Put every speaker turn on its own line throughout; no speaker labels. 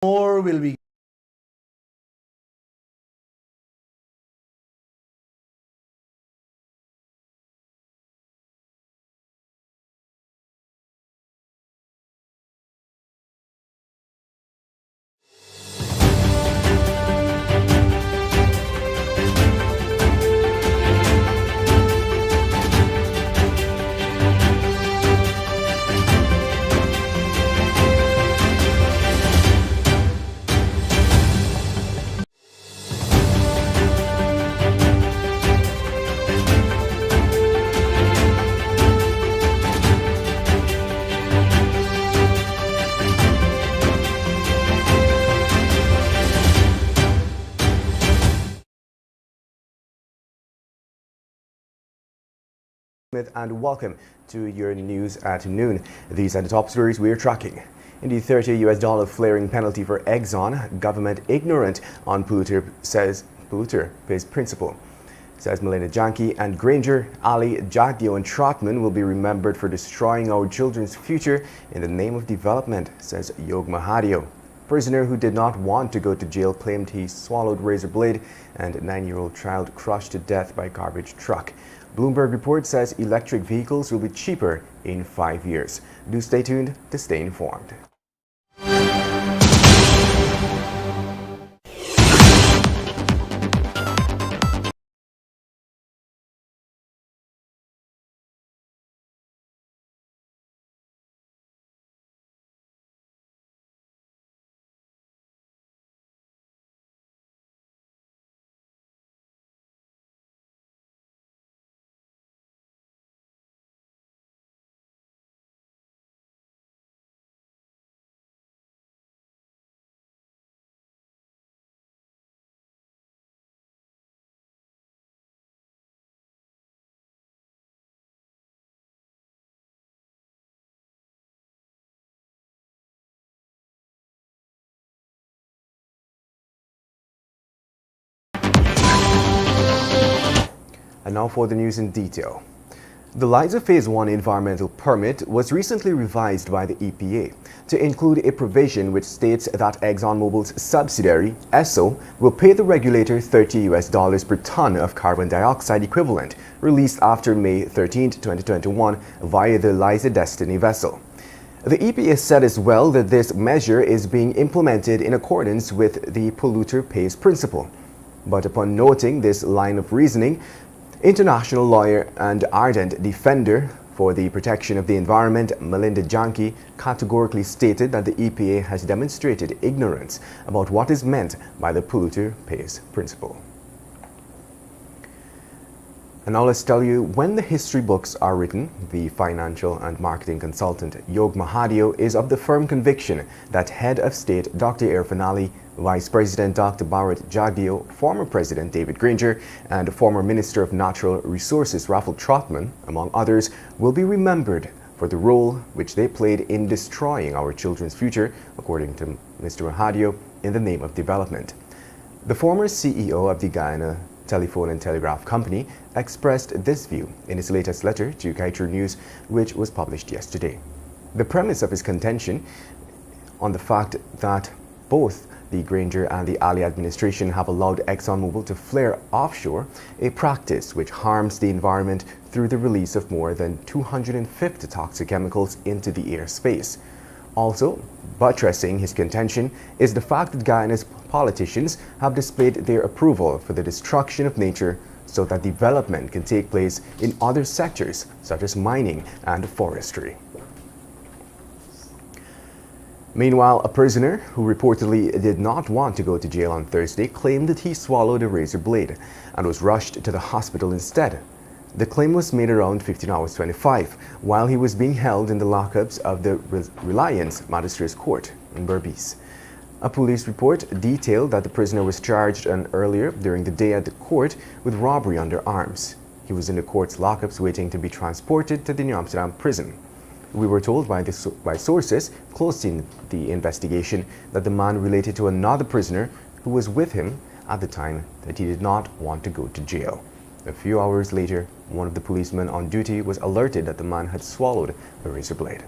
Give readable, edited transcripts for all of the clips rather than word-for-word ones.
More will be
and welcome to your news at noon. These are the top stories we're tracking. In the $30 flaring penalty for Exxon, government ignorant on polluter pays principle. Says Melinda Janke and Granger, Ali, Jagdio and Trotman will be remembered for destroying our children's future in the name of development, says Yog Mahadio. Prisoner who did not want to go to jail claimed he swallowed razor blade and 9-year-old child crushed to death by garbage truck. Bloomberg report says electric vehicles will be cheaper in 5 years. Do stay tuned to stay informed. And now for the news in detail. The Liza Phase 1 environmental permit was recently revised by the EPA to include a provision which states that ExxonMobil's subsidiary, Esso, will pay the regulator $30 per ton of carbon dioxide equivalent released after May 13, 2021 via the Liza Destiny vessel. The EPA said as well that this measure is being implemented in accordance with the polluter pays principle. But upon noting this line of reasoning, international lawyer and ardent defender for the protection of the environment, Melinda Janke, categorically stated that the EPA has demonstrated ignorance about what is meant by the polluter pays principle. And now let's tell you, when the history books are written, the financial and marketing consultant Yog Mahadio is of the firm conviction that Head of State Dr. Irfan Ali, Vice President Dr. Bharat Jagdio, former President David Granger, and former Minister of Natural Resources Rafal Trotman, among others, will be remembered for the role which they played in destroying our children's future, according to Mr. Mahadio, in the name of development. The former CEO of the Guyana Telephone and Telegraph Company expressed this view in his latest letter to Kaieteur News, which was published yesterday. The premise of his contention on the fact that both the Granger and the Ali administration have allowed ExxonMobil to flare offshore, a practice which harms the environment through the release of more than 250 toxic chemicals into the airspace. Also, buttressing his contention is the fact that Guyana's politicians have displayed their approval for the destruction of nature so that development can take place in other sectors such as mining and forestry. Meanwhile, a prisoner who reportedly did not want to go to jail on Thursday claimed that he swallowed a razor blade and was rushed to the hospital instead. The claim was made around 15:25 while he was being held in the lockups of the Reliance Magistrates Court in Berbice. A police report detailed that the prisoner was charged earlier during the day at the court with robbery under arms. He was in the court's lockups waiting to be transported to the New Amsterdam prison. We were told by sources close in the investigation that the man related to another prisoner who was with him at the time that he did not want to go to jail. A few hours later, one of the policemen on duty was alerted that the man had swallowed a razor blade.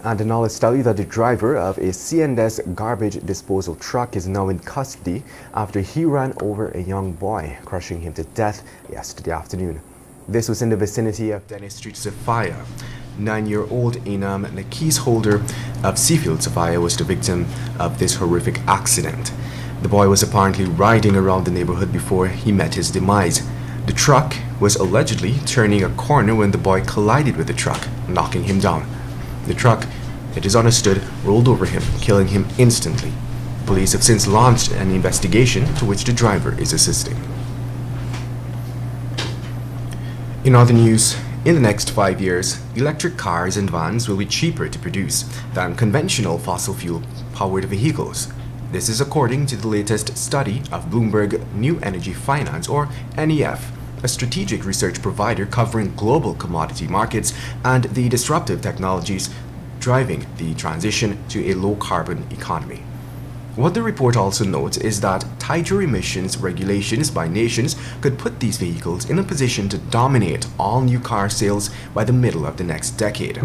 And now let's tell you that the driver of a C&S garbage disposal truck is now in custody after he ran over a young boy, crushing him to death yesterday afternoon. This was in the vicinity of Dennis Street, Sophia. 9-year-old Inam Nakis Holder of Seafield, Sophia, was the victim of this horrific accident. The boy was apparently riding around the neighborhood before he met his demise. The truck was allegedly turning a corner when the boy collided with the truck, knocking him down. The truck, it is understood, rolled over him, killing him instantly. Police have since launched an investigation to which the driver is assisting. In other news, in the next 5 years, electric cars and vans will be cheaper to produce than conventional fossil fuel-powered vehicles. This is according to the latest study of Bloomberg New Energy Finance, or NEF, a strategic research provider covering global commodity markets and the disruptive technologies driving the transition to a low-carbon economy. What the report also notes is that tighter emissions regulations by nations could put these vehicles in a position to dominate all new car sales by the middle of the next decade.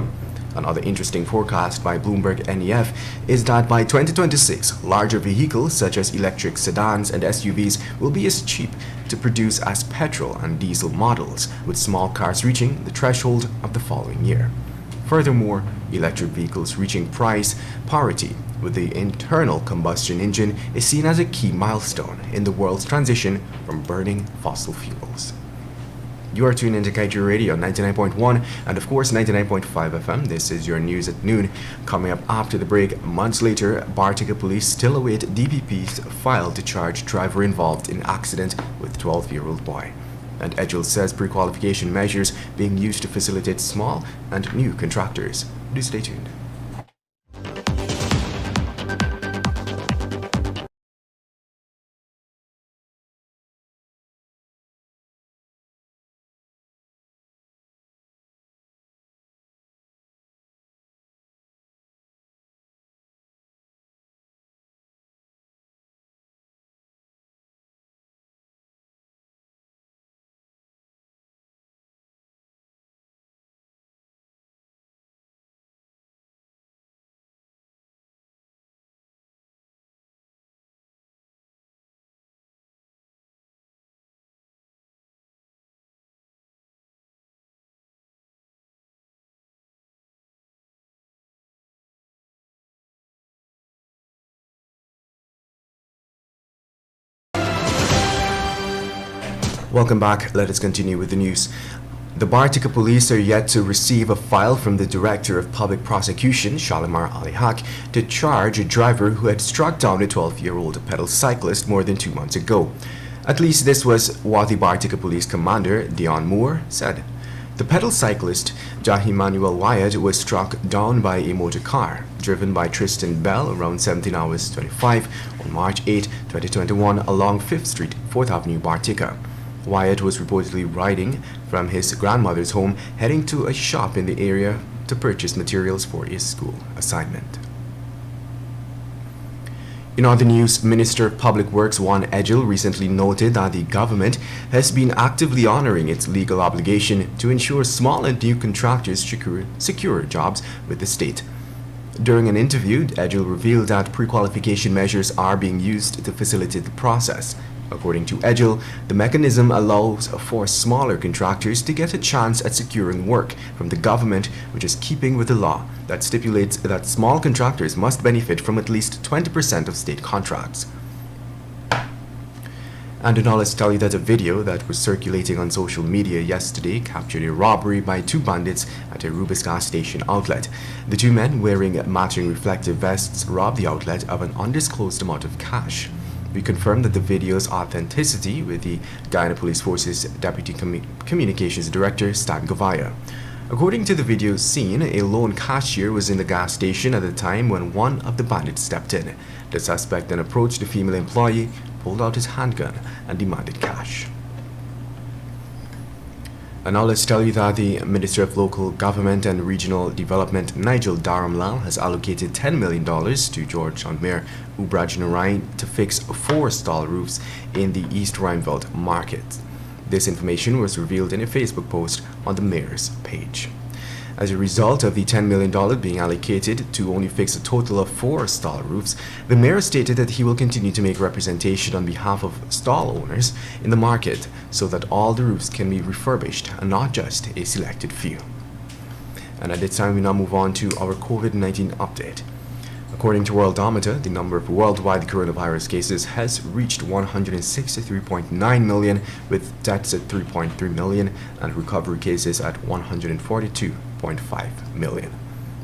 Another interesting forecast by Bloomberg NEF is that by 2026, larger vehicles such as electric sedans and SUVs will be as cheap to produce as petrol and diesel models, with small cars reaching the threshold of the following year. Furthermore, electric vehicles reaching price parity with the internal combustion engine is seen as a key milestone in the world's transition from burning fossil fuels. You are tuned into Kaieteur Radio 99.1 and of course 99.5 FM. This is your news at noon. Coming up after the break, months later, Bartica police still await DPP's file to charge driver involved in accident with 12-year-old boy. And EGIL says pre-qualification measures being used to facilitate small and new contractors. Do stay tuned. Welcome back. Let us continue with the news. The Bartica police are yet to receive a file from the Director of Public Prosecution, Shalimar Ali Haq, to charge a driver who had struck down a 12-year-old pedal cyclist more than 2 months ago. At least this was what the Bartica Police Commander, Dion Moore, said. The pedal cyclist, Jahi Manuel Wyatt, was struck down by a motor car, driven by Tristan Bell around 17 hours 25 on March 8, 2021 along 5th Street, 4th Avenue, Bartica. Wyatt was reportedly riding from his grandmother's home, heading to a shop in the area to purchase materials for his school assignment. In other news, Minister of Public Works Juan Egil recently noted that the government has been actively honoring its legal obligation to ensure small and new contractors secure jobs with the state. During an interview, Egil revealed that pre-qualification measures are being used to facilitate the process. According to Egil, the mechanism allows for smaller contractors to get a chance at securing work from the government, which is keeping with the law that stipulates that small contractors must benefit from at least 20% of state contracts. And now let's tell you that a video that was circulating on social media yesterday captured a robbery by two bandits at a Rubis gas station outlet. The two men, wearing matching reflective vests, robbed the outlet of an undisclosed amount of cash. We confirmed that the video's authenticity with the Guyana Police Force's Deputy Communications Director, Stan Govaya. According to the video seen, a lone cashier was in the gas station at the time when one of the bandits stepped in. The suspect then approached the female employee, pulled out his handgun, and demanded cash. And now let's tell you that the Minister of Local Government and Regional Development, Nigel Dharamlal, has allocated $10 million to Georgetown Mayor Ubraj Narain to fix 4 stall roofs in the East Rheinveld market. This information was revealed in a Facebook post on the mayor's page. As a result of the $10 million being allocated to only fix a total of 4 stall roofs, the mayor stated that he will continue to make representation on behalf of stall owners in the market so that all the roofs can be refurbished and not just a selected few. And at this time, we now move on to our COVID-19 update. According to Worldometer, the number of worldwide coronavirus cases has reached 163.9 million, with deaths at 3.3 million and recovery cases at 142.5 million.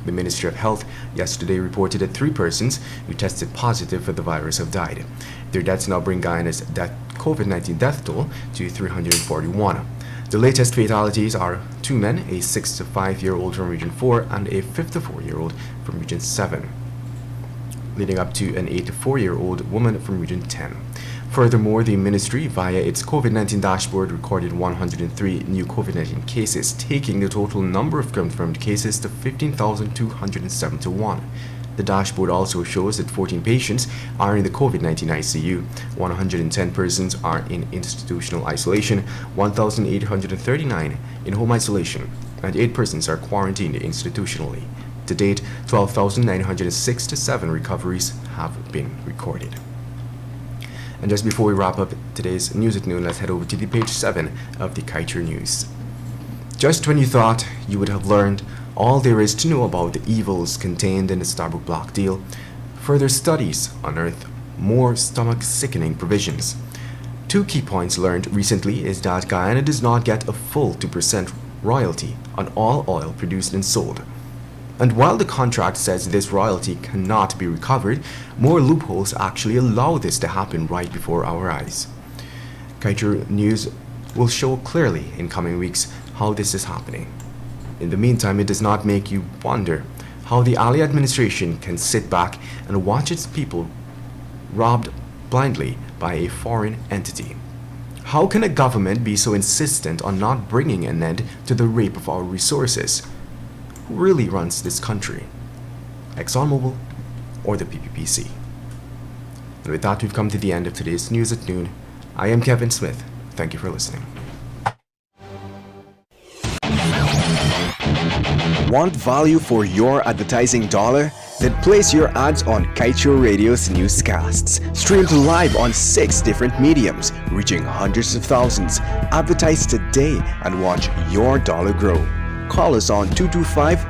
The Ministry of Health yesterday reported that 3 persons who tested positive for the virus have died. Their deaths now bring Guyana's COVID-19 death toll to 341. The latest fatalities are 2 men, a 65-year-old from Region 4 and a 54-year-old from Region 7. Leading up to an 84-year-old woman from Region 10. Furthermore, the ministry, via its COVID-19 dashboard, recorded 103 new COVID-19 cases, taking the total number of confirmed cases to 15,271. The dashboard also shows that 14 patients are in the COVID-19 ICU, 110 persons are in institutional isolation, 1,839 in home isolation, and 8 persons are quarantined institutionally. To date, 12,967 recoveries have been recorded. And just before we wrap up today's news at noon, let's head over to the page 7 of the Kaieteur News. Just when you thought you would have learned all there is to know about the evils contained in the Starbuck block deal, further studies unearth more stomach-sickening provisions. 2 key points learned recently is that Guyana does not get a full 2% royalty on all oil produced and sold. And while the contract says this royalty cannot be recovered, more loopholes actually allow this to happen right before our eyes. Kaieteur News will show clearly in coming weeks how this is happening. In the meantime, it does not make you wonder how the Ali administration can sit back and watch its people robbed blindly by a foreign entity. How can a government be so insistent on not bringing an end to the rape of our resources? Who really runs this country? ExxonMobil or the PPPC? And with that, we've come to the end of today's News at Noon. I am Kevin Smith. Thank you for listening.
Want value for your advertising dollar? Then place your ads on Kaieteur Radio's Newscasts. Streamed live on 6 different mediums, reaching hundreds of thousands. Advertise today and watch your dollar grow. Call us on 225